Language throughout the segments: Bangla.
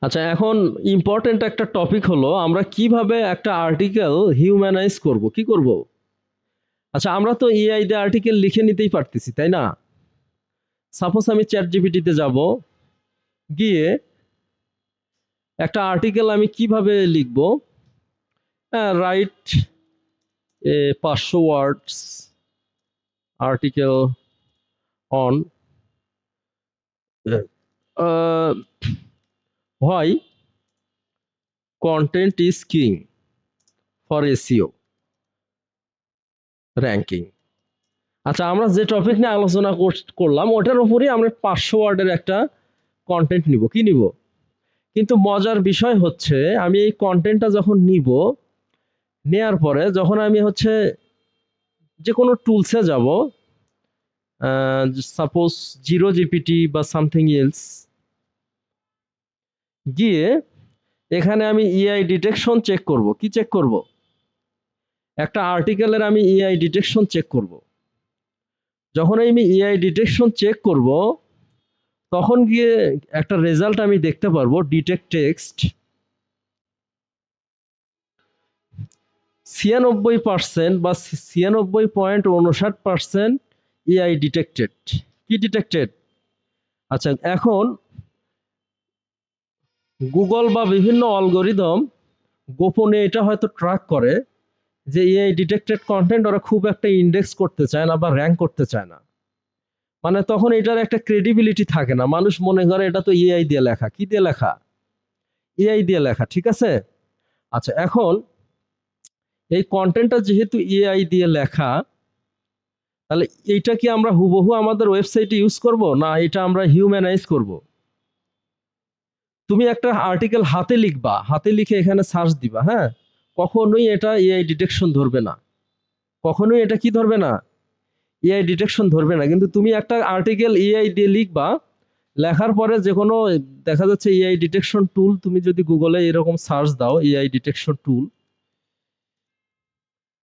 আচ্ছা, এখন ইম্পর্টেন্ট একটা টপিক হলো আমরা কিভাবে একটা আর্টিকেল হিউম্যানাইজ করব, কি করব? আচ্ছা, আমরা তো এআই দিয়ে আর্টিকেল লিখে নিতেই পারতেছি, তাই না? সাপোজ আমি চ্যাট জিপিটিতে যাব, গিয়ে একটা আর্টিকেল আমি কিভাবে লিখব, write a 500 words article on why content is king for SEO ranking. আচ্ছা, আমরা যে টপিক নিয়ে আলোচনা করলাম ওটার উপরই আমরা 500 ওয়ার্ডের একটা কন্টেন্ট নিব, কি নিব? কিন্তু মজার বিষয় হচ্ছে আমি এই কন্টেন্টটা যখন নিব, নেয়ার পরে যখন আমি হচ্ছে যে কোনো টুলসে যাব, সাপোজ জিরো জিপিটি বা সামথিং এলস, গিয়ে এখানে আমি এআই ডিটেকশন চেক করব। কি চেক করব? একটা আর্টিকেলের আমি এআই ডিটেকশন চেক করব। যখন আমি এআই ডিটেকশন চেক করব, তখন গিয়ে একটা রেজাল্ট আমি দেখতে পারবো, ডিটেক্ট টেক্সট 96% বা 96.59% এআই ডিটেক্টেড। কি ডিটেক্টেড? আচ্ছা, এখন গুগল বা বিভিন্ন অ্যালগরিদম গোপনে এটা হয়তো ট্র্যাক করে যে এআই ডিটেক্টেড কন্টেন্ট ওরা খুব একটা ইন্ডেক্স করতে চায় না বা র্যাঙ্ক করতে চায় না। মানে তখন এটার একটা ক্রেডিবিলিটি থাকে না, মানুষ মনে করে এটা তো এআই দিয়ে লেখা। কি দিয়ে লেখা? এআই দিয়ে লেখা, ঠিক আছে? আচ্ছা, এখন এই কন্টেন্টটা যেহেতু এআই দিয়ে লেখা, তাহলে এইটা কি আমরা হুবহু আমাদের ওয়েবসাইটে ইউজ করব, না এটা আমরা হিউম্যানাইজ করব? তুমি একটা আর্টিকেল হাতে লিখবা, হাতে লিখে এখানে সার্চ দিবা, হ্যাঁ, কখনোই এটা এআই ডিটেকশন ধরবে না। কখনোই এটা কি ধরবে না? এআই ডিটেকশন ধরবে না। কিন্তু তুমি একটা আর্টিকেল এআই দিয়ে লিখবা, লেখার পরে যে কোনো দেখা যাচ্ছে এআই ডিটেকশন টুল, তুমি যদি গুগলে এরকম সার্চ দাও এআই ডিটেকশন টুল,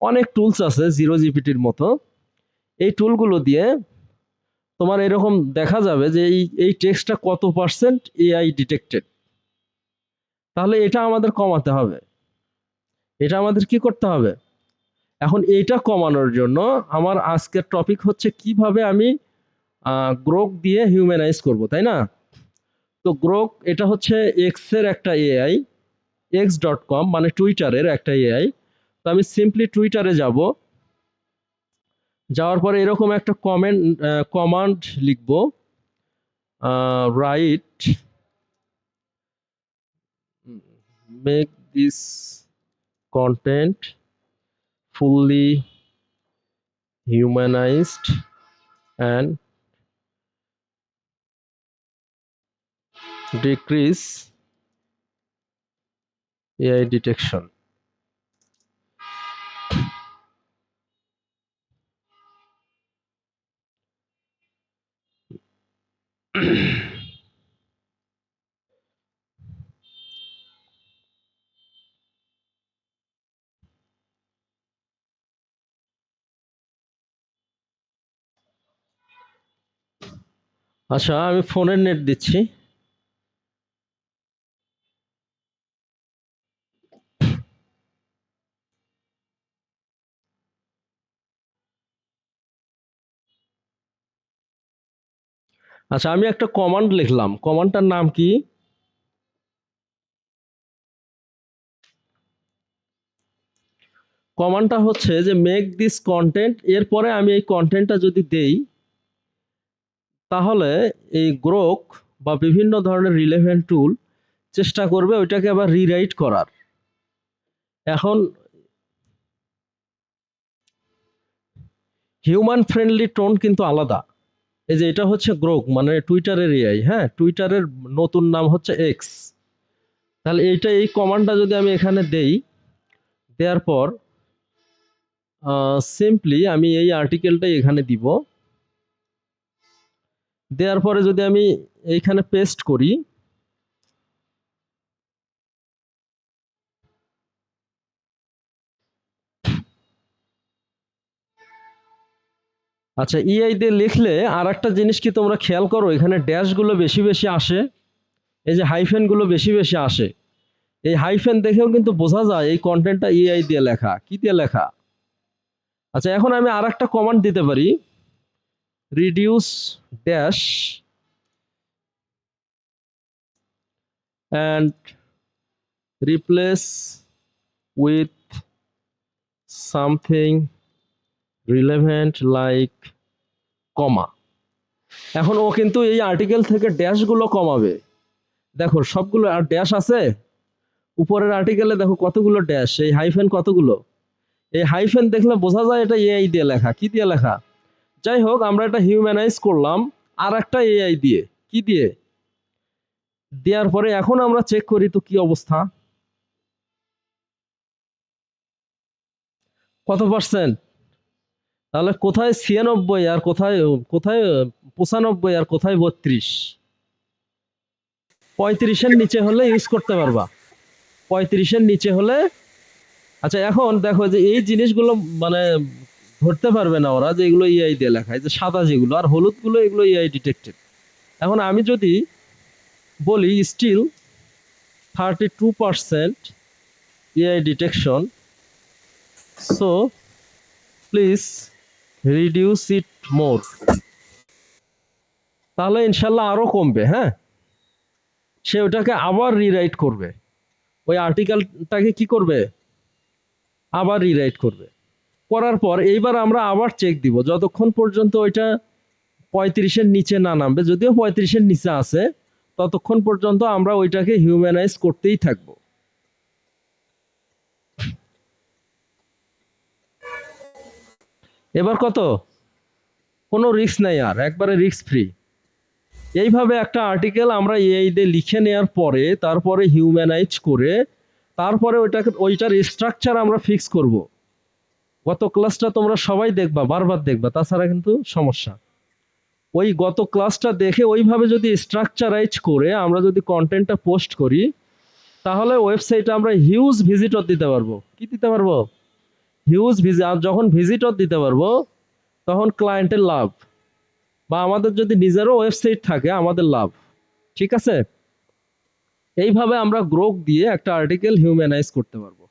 অনেক টুলস আছে জিরো জিপিটির মতো, এই টুলগুলো দিয়ে তোমার এরকম দেখা যাবে যে এই টেক্সটটা কত পার্সেন্ট এআই ডিটেক্টেড। তাহলে এটা আমাদের কমাতে হবে, এটা আমাদের কি করতে হবে? এখন এইটা কমানোর জন্য আমার আজকের টপিক হচ্ছে কিভাবে আমি গ্রোক দিয়ে হিউম্যানাইজ করব, তাই না? তো গ্রোক এটা হচ্ছে এক্স এর একটা এআই, x.com মানে টুইটারের একটা এআই। তো আমি সিম্পলি টুইটারে যাব, যাওয়ার পরে এরকম একটা কমান্ড লিখব, right make this content fully humanized and decrease AI detection. আচ্ছা, আমি ফোনের নেট দিচ্ছি। আচ্ছা, আমি একটা কমান্ড লিখলাম, কমান্ডটার নাম কি? কমান্ডটা হচ্ছে যে মেক দিস কন্টেন্ট। এরপরে আমি এই কন্টেন্টটা যদি দেই, তাহলে এই গ্রোক বা বিভিন্ন ধরনের রিলেভেন্ট টুল চেষ্টা করবে ওইটাকে আবার রিরাইট করার। এখন হিউম্যান ফ্রেন্ডলি টোন কিন্তু আলাদা। এই যে এটা হচ্ছে গ্রোক মানে টুইটারের এআই, হ্যাঁ, টুইটারের নতুন নাম হচ্ছে এক্স। তাহলে এই কমান্ডটা যদি আমি এখানে দেই, দেওয়ার পর সিম্পলি আমি এই আর্টিকেলটাই এখানে দিব, দেওয়ার পরে যদি আমি এইখানে পেস্ট করি, আচ্ছা, ইআই দিয়ে লিখলে আর একটা জিনিস কি তোমরা খেয়াল করো, এখানে ড্যাশগুলো বেশি বেশি আসে, এই যে হাইফেন গুলো বেশি বেশি আসে, এই হাইফেন দেখেও কিন্তু বোঝা যায় এই কন্টেন্টটা এআই দিয়ে লেখা। কি দিয়ে লেখা? আচ্ছা, এখন আমি আর একটা কমান্ড দিতে পারি, reduce dash and replace with something relevant like comma। এখন ও কিন্তু এই আর্টিকেল থেকে ড্যাশ গুলো কমাবে। দেখো সবগুলো আর ড্যাশ আছে, উপরের আর্টিকেলে দেখো কতগুলো ড্যাশ, এই হাইফেন কতগুলো। এই হাইফেন দেখলে বোঝা যায় এটা এআই দিয়ে লেখা। কি দিয়ে লেখা? যাই হোক, আমরা এটা হিউম্যানাইজ করলাম আর একটা এআই দিয়ে। কি দিয়ে? দেওয়ার পরে এখন আমরা চেক করি তো কি অবস্থা, কত পার্সেন্ট। তাহলে কোথায় 96 আর কোথায় কোথায় 95 আর কোথায় 32? 35-এর নিচে হলে ইউজ করতে পারবা, 35-এর নিচে হলে। আচ্ছা, এখন দেখো যে এই জিনিসগুলো মানে ধরতে পারবে না ওরা যে এগুলো এআই দিয়ে লেখা। এই যে সাদা যেগুলো আর হলুদ গুলো, এগুলো এআই ডিটেক্টেড। এখন আমি যদি বলি still 32% AI detection, so please reduce it more, তাহলে ইনশাল্লাহ আরো কমবে। হ্যাঁ, সে ওটাকে আবার রিরাইট করবে, ওই আর্টিকেলটাকে কি করবে, আবার রিরাইট করবে। করার পর এইবার আমরা আবার চেক দিব, যতক্ষণ পর্যন্ত ওইটা 35-এর নিচে না নামবে, যদিও 35-এর নিচে আছে, ততক্ষণ পর্যন্ত আমরা ওইটাকে হিউম্যানাইজ করতেই থাকবো। এবার কত? কোনো রিস্ক নাই, আর একবারে রিস্ক ফ্রি। এইভাবে একটা আর্টিকেল আমরা এআই দিয়ে লিখে নেওয়ার পরে তারপরে হিউম্যানাইজ করে তারপরে ওইটার স্ট্রাকচার আমরা ফিক্স করব। গত ক্লাসটা তোমরা সবাই দেখবা, বারবার দেখবা, তাছাড়া কিন্তু সমস্যা। ওই গত ক্লাসটা দেখে ওইভাবে যদি স্ট্রাকচারাইজ করে আমরা যদি কন্টেন্টটা পোস্ট করি, তাহলে ওয়েবসাইটে আমরা হিউজ ভিজিটর দিতে পারবো। কি দিতে পারবো? Huge visit. আর যখন ভিজিটর দিতে পারবো তখন ক্লায়েন্টের লাভ, বা আমাদের যদি নিজেরও ওয়েবসাইট থাকে আমাদের লাভ। ঠিক আছে? এইভাবে আমরা গ্রোক দিয়ে একটা আর্টিকেল হিউম্যানাইজ করতে পারবো।